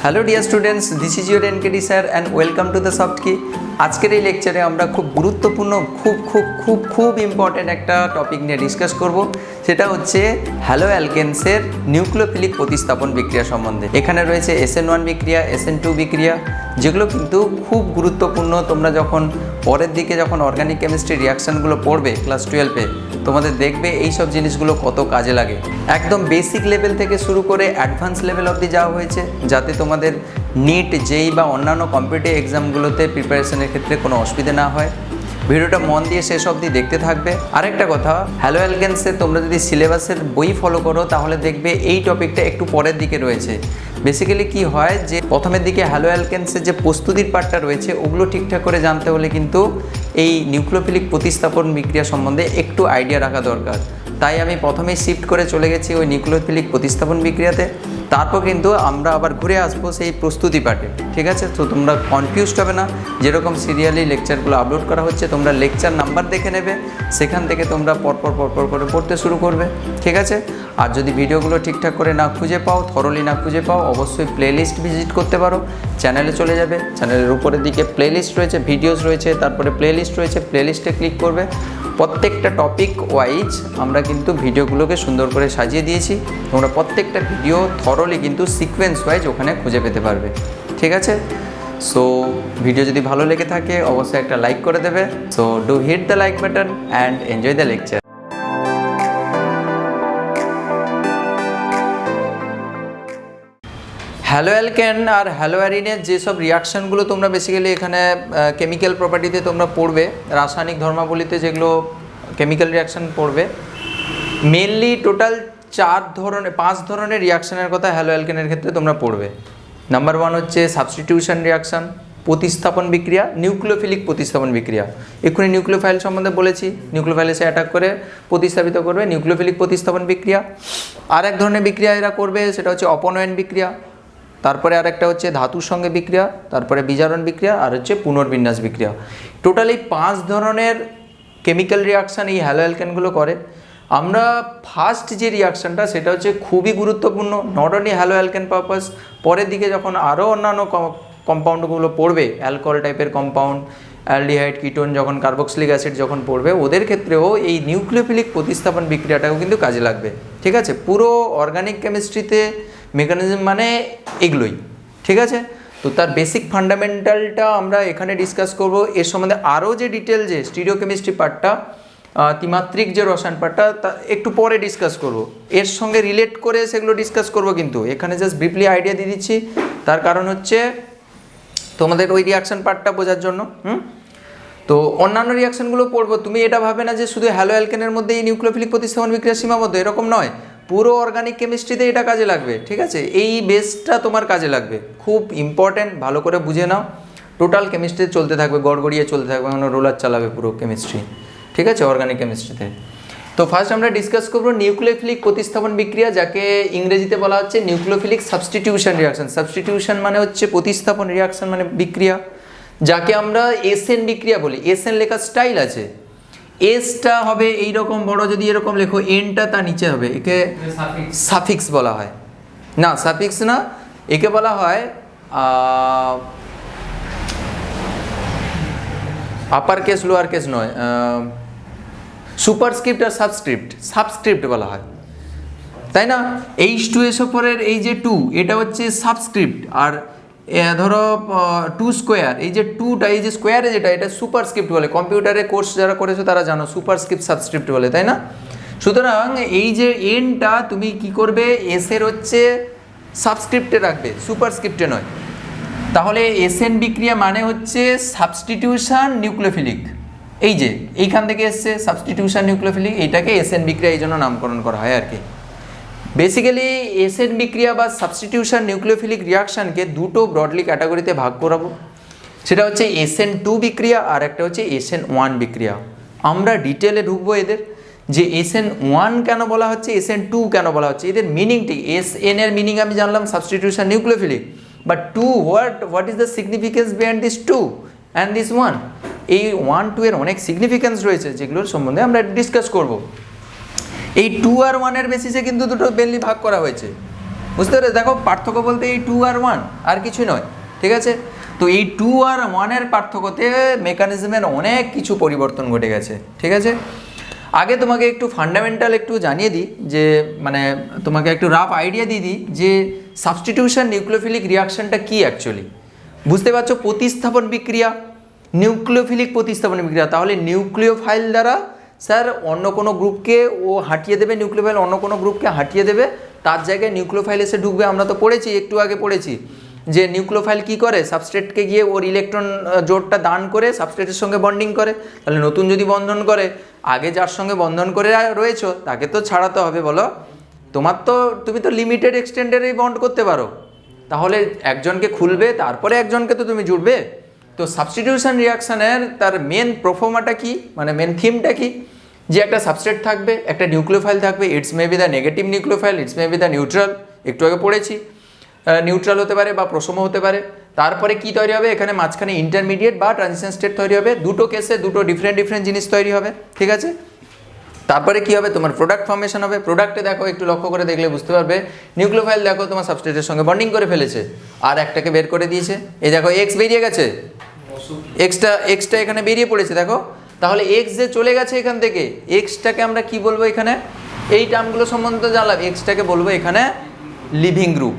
Hello dear students, this is your NKD sir and welcome to the soft key. আজকের এই লেকচারে আমরা খুব গুরুত্বপূর্ণ খুব ইম্পর্ট্যান্ট একটা টপিক নিয়ে ডিসকাস করব। সেটা হচ্ছে হ্যালো অ্যালকেনসের নিউক্লিওফিলিক প্রতিস্থাপন বিক্রিয়া সম্বন্ধে। এখানে রয়েছে SN1 বিক্রিয়া, SN2 বিক্রিয়া, যেগুলো কিন্তু খুব গুরুত্বপূর্ণ। তোমরা যখন পরের দিকে যখন অর্গানিক কেমিস্ট্রি রিয়াকশানগুলো পড়বে ক্লাস 12-এ, তোমাদের দেখবে এই সব জিনিসগুলো কত কাজে লাগে। একদম বেসিক লেভেল থেকে শুরু করে অ্যাডভান্স লেভেল অবধি যাওয়া হয়েছে, যাতে তোমাদের নিট, জেই বা অন্যান্য কম্পিটিটিভ এক্সামগুলোতে প্রিপারেশনের ক্ষেত্রে কোনো অসুবিধা না হয়। ভিডিওটা মন দিয়ে শেষ অবধি দেখতে থাকবে। আরেকটা কথা, হ্যালো অ্যালকেনসে তোমরা যদি সিলেবাসের বই ফলো করো তাহলে দেখবে এই টপিকটা একটু পরের দিকে রয়েছে। বেসিক্যালি কি হয় যে প্রথমের দিকে হ্যালো অ্যালকেনসের যে প্রস্তুতির পার্টটা রয়েছে ওগুলো ঠিকঠাক করে জানতে হলে কিন্তু এই নিউক্লিওফিলিক প্রতিস্থাপন বিক্রিয়া সম্বন্ধে একটু আইডিয়া রাখা দরকার। তাই আমি প্রথমেই শিফট করে চলে গেছি ওই নিউক্লিওফিলিক প্রতিস্থাপন বিক্রিয়াতে। তারপর কিন্তু আমরা আবার ঘুরে আসবো সেই প্রস্তুতি পার্টে, ঠিক আছে? তো তোমরা কনফিউজড হবে না। যেরকম সিরিয়ালি লেকচারগুলো আপলোড করা হচ্ছে, তোমরা লেকচার নাম্বার দেখে নেবে, সেখান থেকে তোমরা পরপর করে পড়তে শুরু করবে, ঠিক আছে? আর যদি ভিডিওগুলো ঠিকঠাক করে না খুঁজে পাও, থরলি না খুঁজে পাও, অবশ্যই প্লেলিস্ট ভিজিট করতে পারো। চ্যানেলে চলে যাবে, চ্যানেলের উপরের দিকে প্লেলিস্ট রয়েছে, ভিডিওস রয়েছে, তারপরে প্লেলিস্ট রয়েছে, প্লেলিস্টে ক্লিক করবে। প্রত্যেকটা টপিক ওয়াইজ আমরা কিন্তু ভিডিওগুলোকে সুন্দর করে সাজিয়ে দিয়েছি। তোমরা প্রত্যেকটা ভিডিও থরলি কিন্তু সিকোয়েন্স ওয়াইজ ওখানে খুঁজে পেতে পারবে, ঠিক আছে? সো ভিডিও যদি ভালো লেগে থাকে অবশ্যই একটা লাইক করে দেবে। So do hit the like button and enjoy the lecture. Haloalkane আর হ্যালো অ্যারিনের যেসব রিয়াকশানগুলো তোমরা বেসিক্যালি এখানে কেমিক্যাল প্রপার্টিতে তোমরা পড়বে, রাসায়নিক ধর্মাবলীতে যেগুলো কেমিক্যাল রিয়াকশান পড়বে, মেনলি টোটাল 5 ধরনের রিয়াকশানের কথা হ্যালো অ্যালকেনের ক্ষেত্রে তোমরা পড়বে। নাম্বার 1 হচ্ছে সাবস্টিটিউশন রিয়াকশান, প্রতিস্থাপন বিক্রিয়া, নিউক্লিওফিলিক প্রতিস্থাপন বিক্রিয়া। এক্ষুনি নিউক্লিওফাইল সম্বন্ধে বলেছি, নিউক্লিওফাইলে সে অ্যাটাক করে প্রতিস্থাপিত করবে, নিউক্লিওফিলিক প্রতিস্থাপন বিক্রিয়া। আর এক ধরনের বিক্রিয়া এরা করবে, সেটা হচ্ছে অপনয়ন বিক্রিয়া। তারপরে আরেকটা হচ্ছে ধাতুর সঙ্গে বিক্রিয়া, তারপরে বিজারণ বিক্রিয়া, আর হচ্ছে পুনর্বিন্যাস বিক্রিয়া। টোটালি 5 ধরনের কেমিক্যাল রিয়াকশান এই হ্যালো অ্যালকেনগুলো করে। আমরা ফার্স্ট যে রিয়াকশানটা সেটা হচ্ছে খুবই গুরুত্বপূর্ণ, not only hello alkane purpose. পরের দিকে যখন আরও অন্যান্য কম্পাউন্ডগুলো পড়বে, অ্যালকোহল টাইপের কম্পাউন্ড, অ্যালডিহাইড, কিটোন, যখন কার্বক্সিলিক অ্যাসিড যখন পড়বে, ওদের ক্ষেত্রেও এই নিউক্লিওফিলিক প্রতিস্থাপন বিক্রিয়াটাও কিন্তু কাজে লাগবে, ঠিক আছে? পুরো অর্গানিক কেমিস্ট্রিতে মেকানিজম মানে এগুলোই, ঠিক আছে? তো তার বেসিক ফান্ডামেন্টালটা আমরা এখানে ডিসকাস করব। এর সম্বন্ধে আরও যে ডিটেল যে স্টিরিওকেমিস্ট্রি পার্টটা, ত্রিমাত্রিক যে রসায়ন পার্টটা, তা একটু পরে ডিসকাস করব। এর সঙ্গে রিলেট করে সেগুলো ডিসকাস করব, কিন্তু এখানে জাস্ট ব্রিফলি আইডিয়া দিয়ে দিচ্ছি। তার কারণ হচ্ছে তোমাদের ওই রিয়াকশান পার্টটা বোঝার জন্য। তো অন্যান্য রিয়াকশানগুলো পড়বো। তুমি এটা ভাবে না যে শুধু হ্যালো অ্যালকেনের মধ্যে এই নিউক্লিওফিলিক প্রতিস্থাপন বিক্রিয়া সীমাবদ্ধ, এরকম নয়। পুরো অর্গানিক কেমিস্ট্রিতে এটা কাজে লাগবে, ঠিক আছে? এই বেসটা তোমার কাজে লাগবে, খুব ইম্পর্ট্যান্ট, ভালো করে বুঝে নাও। টোটাল কেমিস্ট্রিতে চলতে থাকবে, গড়গড়িয়ে চলতে থাকবে, মানে রোলার চালাবে পুরো কেমিস্ট্রি, ঠিক আছে, অর্গানিক কেমিস্ট্রিতে। তো ফার্স্ট আমরা ডিসকাস করবো নিউক্লিওফিলিক প্রতিস্থাপন বিক্রিয়া, যাকে ইংরেজিতে বলা হচ্ছে নিউক্লিওফিলিক সাবস্টিটিউশন রিয়াকশন। সাবস্টিটিউশন মানে হচ্ছে প্রতিস্থাপন, রিয়াকশন মানে বিক্রিয়া, যাকে আমরা SN বিক্রিয়া বলি। SN লেখার স্টাইল আছে, এসটা হবে এইরকম বড়, যদি এরকম লেখো, এনটা তার নিচে হবে, একে সাফিক্স বলা হয়। না, সাফিক্স না, একে বলা হয় আপার কেস লোয়ার কেস নয়, সুপারস্ক্রিপ্ট আর সাবস্ক্রিপ্ট বলা হয়, তাই না? H2SO4 এই যে 2, এটা হচ্ছে সাবস্ক্রিপ্ট। আর ধরো 2 স্কোয়ার, এই যে 2টা, এই যে স্কোয়ারে যেটা, এটা সুপারস্ক্রিপ্ট বলে। কম্পিউটারে কোর্স যারা করেছো তারা জানো সুপারস্ক্রিপ্ট সাবস্ক্রিপ্ট বলে, তাই না? সুতরাং এই যে এনটা তুমি কি করবে, এসের হচ্ছে সাবস্ক্রিপ্টে রাখবে, সুপারস্ক্রিপ্টে নয়। তাহলে SN বিক্রিয়া মানে হচ্ছে সাবস্টিটিউশন নিউক্লিওফিলিক। এই যে এইখান থেকে এসছে সাবস্টিটিউশন নিউক্লিওফিলিক, এইটাকে SN বিক্রিয়া এই জন্য নামকরণ করা হয় আর কি। বেসিক্যালি SN বিক্রিয়া বা সাবস্টিটিউশন নিউক্লিওফিলিক রিয়াকশানকে দুটো ব্রডলি ক্যাটাগরিতে ভাগ করাবো। সেটা হচ্ছে SN2 বিক্রিয়া আর একটা হচ্ছে SN1 বিক্রিয়া। আমরা ডিটেলে ঢুকবো এদের, যে SN1 কেন বলা হচ্ছে, SN2 কেন বলা হচ্ছে, এদের মিনিংটি। SN এর মিনিং আমি জানলাম substitution nucleophilic, but 2 what is the significance behind this 2 and this 1? এই 1, 2 এর অনেক সিগনিফিকেন্স রয়েছে, যেগুলোর সম্বন্ধে আমরা ডিসকাস করব। এই 2 আর 1 এর বেসিসে কিন্তু দুটো মেনলি ভাগ করা হয়েছে। বুঝতে পেরেছো? দেখো পার্থক্য বলতে এই 2 আর 1 আর কিছু নয়, ঠিক আছে? তো এই 2 আর 1-এর পার্থক্যতে মেকানিজমের অনেক কিছু পরিবর্তন ঘটে গেছে, ঠিক আছে? আগে তোমাকে একটু ফান্ডামেন্টাল একটু জানিয়ে দিই, যে মানে তোমাকে একটু রাফ আইডিয়া দিয়ে দিই যে সাবস্টিটিউশন নিউক্লিওফিলিক রিয়াকশনটা কি অ্যাকচুয়ালি। বুঝতে পারছো? প্রতিস্থাপন বিক্রিয়া, নিউক্লিওফিলিক প্রতিস্থাপন বিক্রিয়া। তাহলে নিউক্লিওফাইল দ্বারা স্যার অন্য কোনো গ্রুপকে ও হাঁটিয়ে দেবে, নিউক্লিওফাইল অন্য কোনো গ্রুপকে হাঁটিয়ে দেবে, তার জায়গায় নিউক্লিওফাইল এসে ঢুকবে। আমরা তো পড়েছি, একটু আগে পড়েছি যে নিউক্লিওফাইল কি করে, সাবস্ট্রেটকে গিয়ে ওর ইলেকট্রন জোড়টা দান করে সাবস্ট্রেটের সঙ্গে বন্ডিং করে। তাহলে নতুন যদি বন্ধন করে, আগে যার সঙ্গে বন্ধন করে রয়েছো তাকে তো ছাড়াতে হবে। বলো, তুমি তো লিমিটেড এক্সটেন্ডেরই বন্ড করতে পারো, তাহলে একজনকে খুলবে তারপরে একজনকে তো তুমি জুড়বে। তো সাবস্টিটিউশন রিয়াকশানের তার মেন প্রোফর্মাটা কি, মানে মেন থিমটা কি, যে একটা সাবস্ট্রেট থাকবে, একটা নিউক্লিওফাইল থাকবে, it's may be the negative nucleophile, it's may be the neutral, একটু আগে পড়েছি, নিউট্রাল হতে পারে বা প্রশম হতে পারে। তারপরে কি তৈরি হবে, এখানে মাঝখানে ইন্টারমিডিয়েট বা ট্রানজিশন স্টেট তৈরি হবে। দুটো কেসে দুটো ডিফারেন্ট জিনিস তৈরি হবে, ঠিক আছে? তারপরে কি হবে, তোমার প্রোডাক্ট ফর্মেশন হবে। প্রোডাক্টে দেখো, একটু লক্ষ্য করে দেখলে বুঝতে পারবে, নিউক্লিওফাইল দেখো তোমার সাবস্ট্রেটের সঙ্গে বন্ডিং করে ফেলেছে আর একটাকে বের করে দিয়েছে। এই দেখো এক্স বেরিয়ে গেছে, এক্সটা এখানে বেরিয়ে পড়েছে, দেখো। তাহলে এক্স যে চলে গেছে এখান থেকে, এক্সটাকে আমরা কি বলবো এখানে, এই টার্মগুলো সম্বন্ধে জানলাম, এক্সটাকে বলবো এখানে লিভিং গ্রুপ।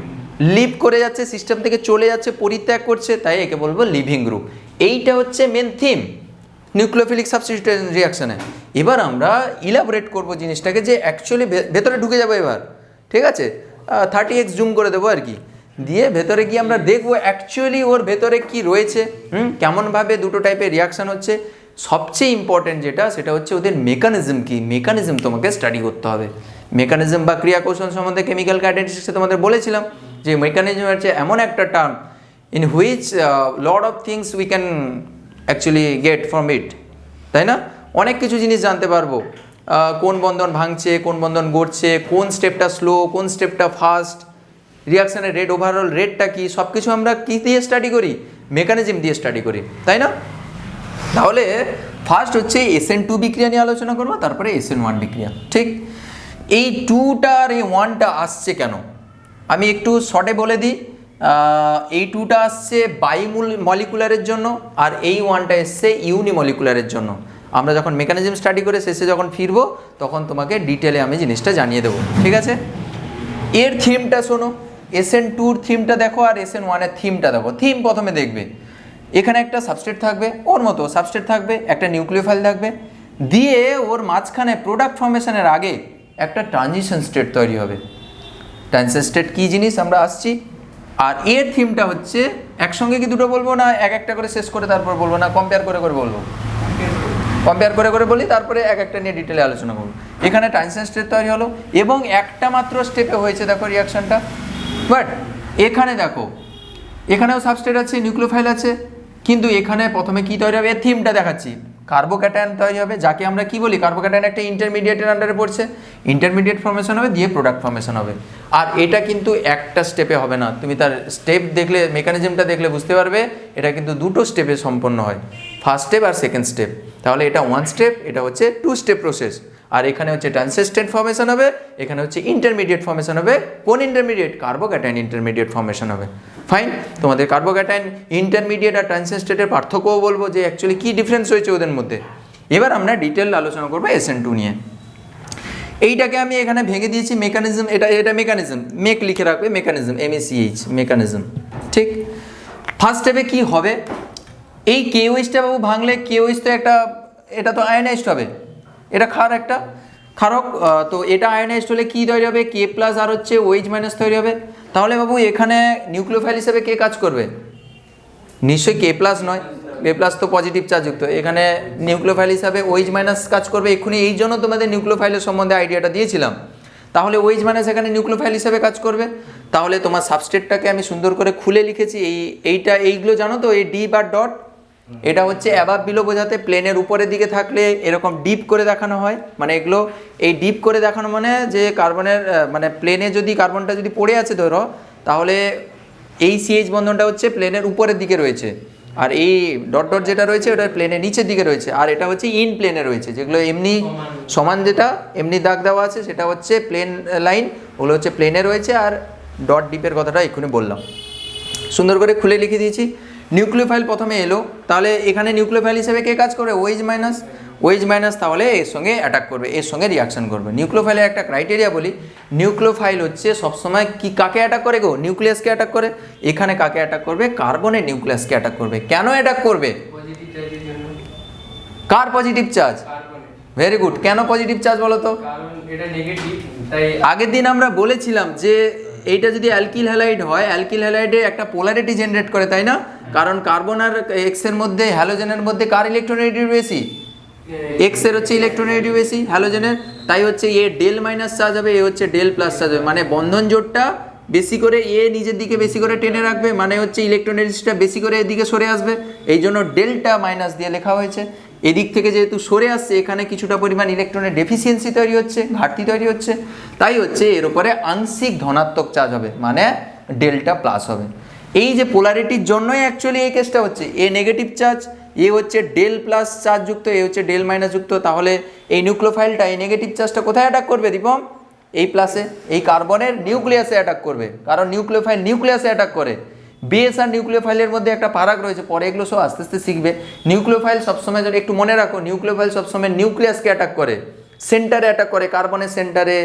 লিভ করে যাচ্ছে, সিস্টেম থেকে চলে যাচ্ছে, পরিত্যাগ করছে, তাই একে বলবো লিভিং গ্রুপ। এইটা হচ্ছে মেন থিম নিউক্লিওফিলিক সাবস্টিটিউশন রিয়াকশানে। এবার আমরা ইলাবোরেট করবো জিনিসটাকে, যে অ্যাকচুয়ালি ভেতরে ঢুকে যাবো এবার, ঠিক আছে? 30x জুম করে দেবো আর কি, দিয়ে ভেতরে গিয়ে আমরা দেখবো অ্যাকচুয়ালি ওর ভেতরে কি রয়েছে, কেমনভাবে দুটো টাইপের রিয়াকশান হচ্ছে। সবচেয়ে ইম্পর্টেন্ট যেটা, সেটা হচ্ছে ওদের মেকানিজম কি, মেকানিজম তোমাকে স্টাডি করতে হবে। মেকানিজম বা ক্রিয়া কৌশল সম্বন্ধে কেমিক্যাল কাইনেটিক্সে তোমাদের বলেছিলাম যে মেকানিজম হচ্ছে এমন একটা term in which lot of things we can actually get from it, তাই না? অনেক কিছু জিনিস জানতে পারবো, কোন বন্ধন ভাঙছে, কোন বন্ধন গড়ছে, কোন স্টেপটা স্লো, কোন স্টেপটা ফাস্ট, রিয়াকশানের রেট, ওভারঅল রেটটা কি, সব কিছু আমরা কী দিয়ে স্টাডি করি, মেকানিজম দিয়ে স্টাডি করি, তাই না? তাহলে ফার্স্ট হচ্ছে SN2 বিক্রিয়া নিয়ে আলোচনা করবো, তারপরে SN1 বিক্রিয়া, ঠিক? এই 2টা আর এই 1টা আসছে কেন, আমি একটু শর্টে বলে দিই। এই 2টা আসছে মলিকুলারের জন্য, আর এই 1টা এসছে ইউনিমলিকুলারের জন্য। আমরা যখন মেকানিজম স্টাডি করে শেষে যখন ফিরবো, তখন তোমাকে ডিটেলে আমি জিনিসটা জানিয়ে দেবো, ঠিক আছে? এর থিমটা শোনো, SN2-র থিমটা দেখো আর SN1-এর থিমটা দেখো। থিম প্রথমে দেখবে, এখানে একটা সাবস্ট্রেট থাকবে, ওর মতো সাবস্ট্রেট থাকবে, একটা নিউক্লিওফাইল থাকবে, দিয়ে ওর মাঝখানে প্রোডাক্ট ফর্মেশনের আগে একটা ট্রানজিশন স্টেট তৈরি হবে। ট্রানজিশন স্টেট কী জিনিস আমরা আসছি। আর এর থিমটা হচ্ছে, একসঙ্গে কি দুটো বলবো না এক একটা করে শেষ করে তারপর বলবো, না কম্পেয়ার করে করে বলবো? কম্পেয়ার করে করে বলি, তারপরে এক একটা নিয়ে ডিটেলে আলোচনা করবো। এখানে ট্রানজিশন স্টেট তৈরি হলো এবং একটা মাত্র স্টেপে হয়েছে, দেখো রিয়াকশানটা। বাট এখানে দেখো, এখানেও সাবস্ট্রেট আছে, নিউক্লিওফাইল আছে, কিন্তু এখানে প্রথমে কি তৈরি হবে, এর থিমটা দেখাচ্ছি, কার্বোক্যাটায়ন তৈরি হবে, যাকে আমরা কি বলি, কার্বোক্যাটায়ন একটা ইন্টারমিডিয়েটের আন্ডারে পড়ছে, ইন্টারমিডিয়েট ফর্মেশন হবে, দিয়ে প্রোডাক্ট ফর্মেশন হবে। আর এটা কিন্তু একটা স্টেপে হবে না, তুমি তার স্টেপ দেখলে, মেকানিজমটা দেখলে বুঝতে পারবে, এটা কিন্তু দুটো স্টেপে সম্পন্ন হয়, ফার্স্ট স্টেপ আর সেকেন্ড স্টেপ। তাহলে এটা 1 স্টেপ, এটা হচ্ছে 2 স্টেপ প্রসেস। আর এখানে হচ্ছে ট্রানজিশন স্টেট ফর্মেশন হবে, এখানে হচ্ছে ইন্টারমিডিয়েট ফর্মেশন হবে। কোন ইন্টারমিডিয়েট? কার্বোক্যাটায়ন ইন্টারমিডিয়েট ফর্মেশন হবে। ফাইন, তোমাদের কার্বোক্যাটায়ন ইন্টারমিডিয়েট আর ট্রানজিশন স্টেটের পার্থক্যও বলবো, যে অ্যাকচুয়ালি কী ডিফারেন্স হয়েছে ওদের মধ্যে। এবার আমরা ডিটেল আলোচনা করবো SN2 নিয়ে। এইটাকে আমি এখানে ভেঙে দিয়েছি মেকানিজম, এটা মেকানিজম, মেক লিখে রাখবে, মেকানিজম, MECH, মেকানিজম, ঠিক? ফার্স্ট স্টেপে কী হবে, এই KOH-টা বাবু ভাঙলে, KOH তো একটা, এটা তো আয়নাইজড হবে, এটা একটা ক্ষারক, তো এটা আয়নাইজড হলে কী তৈরি হবে, K+ আর হচ্ছে OH- তৈরি হবে। তাহলে বাবু এখানে নিউক্লিওফাইল হিসেবে কে কাজ করবে? নিশ্চয়ই K+ নয়, K+ তো পজিটিভ চার্জযুক্ত, এখানে নিউক্লিওফাইল হিসাবে OH- কাজ করবে। এক্ষুনি এই জন্য তোমাদের নিউক্লিওফাইলের সম্বন্ধে আইডিয়াটা দিয়েছিলাম। তাহলে OH- এখানে নিউক্লিওফাইল হিসেবে কাজ করবে। তাহলে তোমার সাবস্ট্রেটটাকে আমি সুন্দর করে খুলে লিখেছি, এইগুলো জানো তো, এই ডি বা ডট, এটা হচ্ছে অ্যাবাভ বিলো বোঝাতে, প্লেনের উপরের দিকে থাকলে এরকম ডিপ করে দেখানো হয়, মানে এগুলো এই ডিপ করে দেখানো মানে যে কার্বনের, মানে প্লেনে যদি কার্বনটা যদি পড়ে আছে ধরো, তাহলে এই CH বন্ধনটা হচ্ছে প্লেনের উপরের দিকে রয়েছে, আর এই ডট ডট যেটা রয়েছে ওটা প্লেনের নিচের দিকে রয়েছে, আর এটা হচ্ছে ইন প্লেনে রয়েছে, যেগুলো এমনি সমান, যেটা এমনি দাগ দেওয়া আছে সেটা হচ্ছে প্লেন লাইন, ওগুলো হচ্ছে প্লেনে রয়েছে, আর ডট ডিপের কথাটা এক্ষুনি বললাম, সুন্দর করে খুলে লিখে দিয়েছি। নিউক্লিওফাইল প্রথমে এলো, তাহলে এখানে নিউক্লিওফাইল হিসেবে কে কাজ করবে? ওএইচ মাইনাস তাহলে এর সঙ্গে অ্যাটাক করবে, এর সঙ্গে রিয়াকশন করবে। নিউক্লিওফাইলের একটা ক্রাইটেরিয়া বলি, নিউক্লিওফাইল হচ্ছে সবসময় কি কাকে অ্যাটাক করে গো? নিউক্লিয়াসকে অ্যাটাক করে। এখানে কাকে অ্যাটাক করবে? কার্বনের নিউক্লিয়াসকে অ্যাটাক করবে। কেন অ্যাটাক করবে? কার পজিটিভ চার্জ? Very good. কেন পজিটিভ চার্জ বলো তো? আগের দিন আমরা বলেছিলাম যে এইটা যদি অ্যালকিল হ্যালাইড হয়, অ্যালকিল হ্যালাইডে একটা পোলারিটি জেনারেট করে, তাই না? কারণ কার্বন আর এক্স এর মধ্যে, হ্যালোজেনের মধ্যে কার ইলেকট্রোনেগেটিভ বেশি? এক্স এর হচ্ছে ইলেকট্রোনেগেটিভ বেশি হ্যালোজেনের, তাই হচ্ছে এ ডেল মাইনাস চার্জ হবে, এ হচ্ছে ডেল প্লাস চার্জ হবে। মানে বন্ধন জোটটা বেশি করে এ নিজের দিকে বেশি করে টেনে রাখবে, মানে হচ্ছে ইলেকট্রোনেগেটিভটা বেশি করে এদিকে সরে আসবে, এই জন্য ডেলটা মাইনাস দিয়ে লেখা হয়েছে। এদিক থেকে যেহেতু সরে আসছে, এখানে কিছুটা পরিমাণ ইলেকট্রনের ডেফিসিয়েন্সি তৈরি হচ্ছে, ঘাটতি তৈরি হচ্ছে, তাই হচ্ছে এর উপরে আংশিক ধনাত্মক চার্জ হবে, মানে ডেল্টা প্লাস হবে। এই যে পোলারিটির জন্যই অ্যাকচুয়ালি এই কেসটা হচ্ছে, এ নেগেটিভ চার্জ, এ হচ্ছে ডেল প্লাস চার্জ যুক্ত, এ হচ্ছে ডেল মাইনাস যুক্ত। তাহলে এই নিউক্লিওফাইলটা এই নেগেটিভ চার্জটা কোথায় অ্যাটাক করবে দীপম? এই প্লাসে, এই কার্বনের নিউক্লিয়াসে অ্যাটাক করবে, কারণ নিউক্লিওফাইল নিউক্লিয়াসে অ্যাটাক করে। বেস আর নিউক্লিওফাইলের মধ্যে একটা ফারাক রয়েছে, পরে এগুলো সব আস্তে আস্তে শিখবে। নিউক্লিওফাইল সবসময়, যদি একটু মনে রাখো, নিউক্লিওফাইল সবসময় নিউক্লিয়াসকে অ্যাটাক করে, সেন্টারে অ্যাটাক করে, কার্বনের সেন্টারে,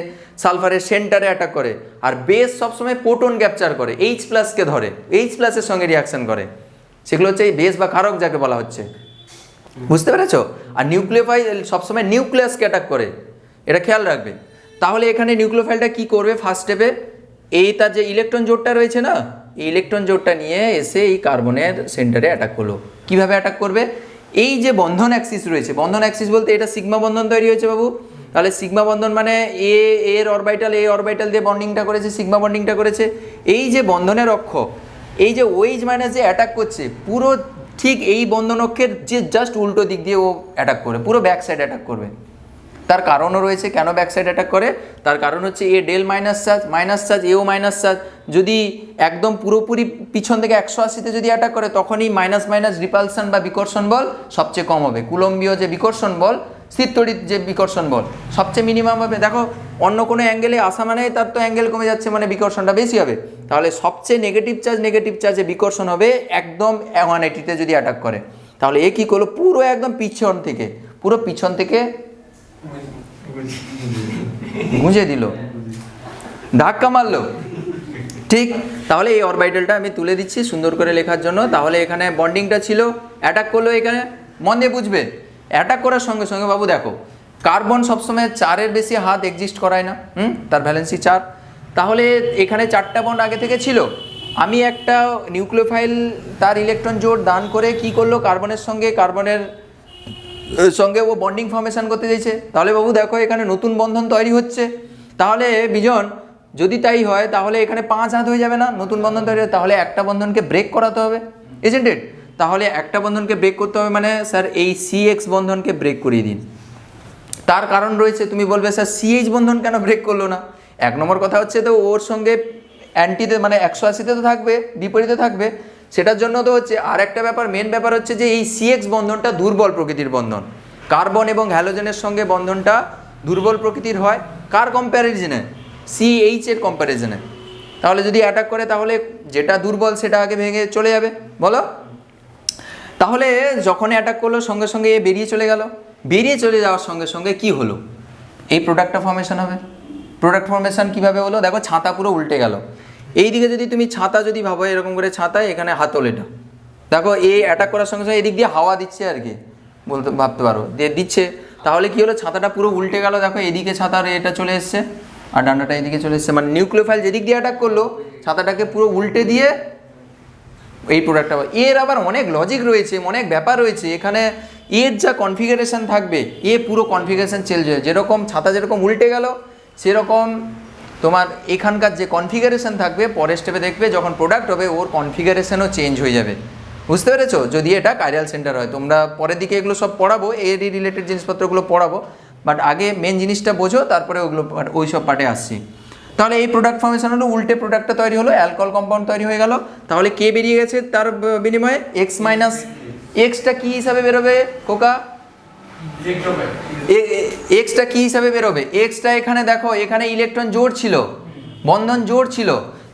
সালফারের সেন্টারে অ্যাটাক করে। আর বেস সবসময় প্রোটন ক্যাপচার করে, এইচ প্লাসকে ধরে, এইচ প্লাসের সঙ্গে রিয়াকশন করে, সেগুলো হচ্ছে এই বেস বা ক্ষারক যাকে বলা হচ্ছে, বুঝতে পেরেছো? আর নিউক্লিওফাইল সবসময় নিউক্লিয়াসকে অ্যাটাক করে, এটা খেয়াল রাখবে। তাহলে এখানে নিউক্লিওফাইলটা কি করবে? ফার্স্ট স্টেপে এই তার যে ইলেকট্রন জোটটা রয়েছে না, এই ইলেকট্রন জোটটা নিয়ে এসে এই কার্বনের সেন্টারে অ্যাটাক করলো। কিভাবে অ্যাটাক করবে? এই যে বন্ধন অ্যাক্সিস রয়েছে, বন্ধন অ্যাক্সিস বলতে এটা সিগমা বন্ধন তৈরি হয়েছে বাবু, তাহলে সিগমা বন্ধন মানে এর অরবিটাল, এ অরবিটাল দিয়ে বন্ডিংটা করেছে, সিগমা বন্ডিংটা করেছে। এই যে বন্ধনের অক্ষ, এই যে ওএইচ মাইনাস যে অ্যাটাক করছে, পুরো ঠিক এই বন্ধন অক্ষের যে জাস্ট উল্টো দিক দিয়ে ও অ্যাটাক করে, পুরো ব্যাক সাইড অ্যাটাক করবে। তার কারণও রয়েছে কেন ব্যাক সাইড অ্যাটাক করে, তার কারণ হচ্ছে এ ডেল মাইনাস চার্জ, এও মাইনাস চার্জ। যদি একদম পুরোপুরি পিছন থেকে 180তে যদি অ্যাটাক করে, তখনই মাইনাস মাইনাস রিপালশন বা বিকর্ষণ বল সবচেয়ে কম হবে। কুলম্বীয় যে বিকর্ষণ বল, স্থিরতড়িৎ যে বিকর্ষণ বল সবচেয়ে মিনিমাম হবে। দেখো অন্য কোনো অ্যাঙ্গেলে আসা মানে তার তো অ্যাঙ্গেল কমে যাচ্ছে, মানে বিকর্ষণটা বেশি হবে। তাহলে সবচেয়ে নেগেটিভ চার্জে বিকর্ষণ হবে একদম 180তে যদি অ্যাটাক করে। তাহলে এ কী করলো? পুরো একদম পুরো পিছন থেকে গুঁজে দিল, ধাক্কা মারলো, ঠিক। তাহলে এই অরবিটালটা আমি তুলে দিচ্ছি সুন্দর করে লেখার জন্য। তাহলে এখানে বন্ডিংটা ছিল, অ্যাটাক করলো, এখানে মন দিয়ে বুঝবে। অ্যাটাক করার সঙ্গে সঙ্গে বাবু দেখো, কার্বন সবসময় 4-এর বেশি হাত এক্সিস্ট করায় না, তার ভ্যালেন্সি 4। তাহলে এখানে 4টা বন্ড আগে থেকে ছিল। আমি একটা নিউক্লিওফাইল তার ইলেকট্রন জোট দান করে কি করলো? কার্বনের সঙ্গে ও বন্ডিং ফর্মেশন করতে চাইছে। তাহলে বাবু দেখো এখানে নতুন বন্ধন তৈরি হচ্ছে। তাহলে বিজন যদি তাই হয়, তাহলে এখানে 5 হাত হয়ে যাবে না? নতুন বন্ধন তৈরি হয়, তাহলে একটা বন্ধনকে ব্রেক করাতে হবে, ইজন্ট ইট? তাহলে একটা বন্ধনকে ব্রেক করতে হবে, মানে স্যার এই CX বন্ধনকে ব্রেক করিয়ে দিন। তার কারণ রয়েছে, তুমি বলবে স্যার CH বন্ধন কেন ব্রেক করলো না? 1 নম্বর কথা হচ্ছে, তো ওর সঙ্গে অ্যান্টিতে মানে 180তে তো থাকবে, বিপরীতে থাকবে, সেটার জন্য তো হচ্ছে। আর একটা ব্যাপার, মেন ব্যাপার হচ্ছে যে এই CX বন্ধনটা দুর্বল প্রকৃতির বন্ধন। কার্বন এবং হ্যালোজেনের সঙ্গে বন্ধনটা দুর্বল প্রকৃতির হয়। কার কম্প্যারিজনে? CH এর কম্প্যারিজনে। তাহলে যদি অ্যাটাক করে, তাহলে যেটা দুর্বল সেটা আগে ভেঙে চলে যাবে, বলো? তাহলে যখন অ্যাটাক করলো, সঙ্গে সঙ্গে এ বেরিয়ে চলে গেল। বেরিয়ে চলে যাওয়ার সঙ্গে সঙ্গে কি হলো? এই প্রোডাক্টটা ফর্মেশন হবে। প্রোডাক্ট ফর্মেশন কীভাবে হলো? দেখো ছাতা পুরো উল্টে গেল। এই দিকে যদি তুমি ছাতা যদি ভাবো, এরকম করে ছাতায়, এখানে হাতল, এটা দেখো এই অ্যাটাক করার সঙ্গে সঙ্গে এদিক দিয়ে হাওয়া দিচ্ছে আর কি, ভাবতে পারো দিচ্ছে। তাহলে কি হলো? ছাতাটা পুরো উল্টে গেল। দেখো এদিকে ছাতার এটা চলে এসছে, আর ডান্ডাটা এদিকে চলে এসছে, মানে নিউক্লিওফাইল যেদিক দিয়ে অ্যাটাক করলো, ছাতাটাকে পুরো উল্টে দিয়ে এই প্রোডাক্টটা। এর আবার অনেক লজিক রয়েছে, অনেক ব্যাপার রয়েছে এখানে। এর যা কনফিগারেশন থাকবে, পুরো কনফিগারেশন চেঞ্জ হয়ে, যেরকম ছাতা যেরকম উল্টে গেল, সেরকম তোমার এখানকার যে কনফিগারেশন থাকবে, পরের স্টেপে দেখবে যখন প্রোডাক্ট হবে, ওর কনফিগারেশনও চেঞ্জ হয়ে যাবে। বুঝতে পেরেছো? যদি এটা কাইরাল সেন্টার হয়। তোমরা পরের দিকে এগুলো সব পড়াবো, এরই রিলেটেড জিনিসপত্রগুলো পড়াবো, বাট আগে মেন জিনিসটা বোঝো, তারপরে ওগুলো ওই সব পার্টে আসছি। তাহলে এই প্রোডাক্ট ফর্মেশন হলো, উল্টে প্রোডাক্টটা তৈরি হলো, অ্যালকোহল কম্পাউন্ড তৈরি হয়ে গেল। তাহলে কে বেরিয়ে গেছে তার বিনিময়ে? X minus. এক্সটা কী হিসাবে বেরোবে কোকা? এক্সটা কী হিসাবে বেরোবে? এক্সটা এখানে দেখো, এখানে ইলেকট্রন জোড় ছিল, বন্ধন জোড় ছিল,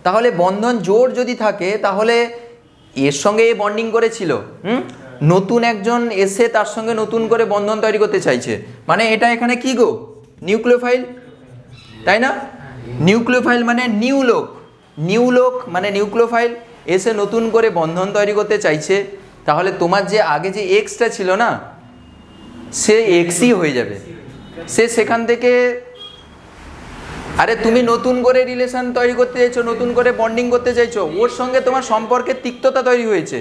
তাহলে বন্ধন জোড় যদি থাকে তাহলে এর সঙ্গে এ বন্ডিং করেছিল, নতুন একজন এসে তার সঙ্গে নতুন করে বন্ধন তৈরি করতে চাইছে, মানে এটা এখানে কি গো, নিউক্লিওফাইল, তাই না? নিউক্লিওফাইল মানে নিউ লোক মানে নিউক্লিওফাইল এসে নতুন করে বন্ধন তৈরি করতে চাইছে। তাহলে তোমার যে আগে যে এক্সটা ছিল না, সে এক্সই হয়ে যাবে। সে সেখান থেকে, আরে তুমি নতুন করে রিলেশন তৈরি করতে চাইছো, নতুন করে বন্ডিং করতে চাইছো, ওর সঙ্গে তোমার সম্পর্কের তিক্ততা তৈরি হয়েছে।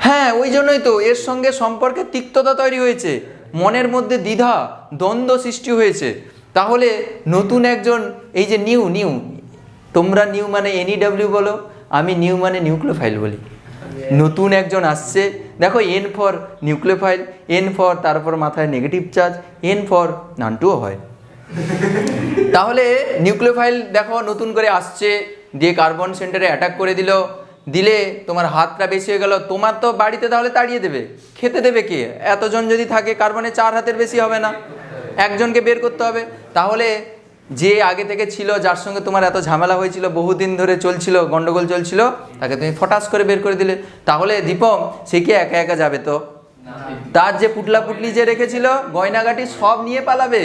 হ্যাঁ, ওই জন্যই তো এর সঙ্গে সম্পর্কের তিক্ততা তৈরি হয়েছে, মনের মধ্যে দ্বিধা দ্বন্দ্ব সৃষ্টি হয়েছে। তাহলে নতুন একজন, এই যে নিউ, তোমরা নিউ মানে NEW বলো, আমি নিউ মানে নিউক্লিওফাইল বলি। নতুন একজন আসছে, দেখো N for nucleophile, N for তারপর মাথায় নেগেটিভ চার্জ, N ফর নানটুও হয়। তাহলে নিউক্লিওফাইল দেখো নতুন করে আসছে, দিয়ে কার্বন সেন্টারে অ্যাটাক করে দিলে তোমার হাতটা বেশি হয়ে গেল, তোমার তো বাড়িতে তাহলে তাড়িয়ে দেবে, খেতে দেবে কে? এতজন যদি থাকে কার্বনে 4 হাতের বেশি হবে না, একজনকে বের করতে হবে। তাহলে যে আগে থেকে ছিল, যার সঙ্গে তোমার এত ঝামেলা হয়েছিল, বহুদিন ধরে চলছিল, গন্ডগোল চলছিল, তাকে তুমি ফটাস করে বের করে দিলে। তাহলে দীপম সে কি একা একা যাবে? তো তার যে পুটলা পুটলি যে রেখেছিল গয়নাগাটি সব নিয়ে পালাবে।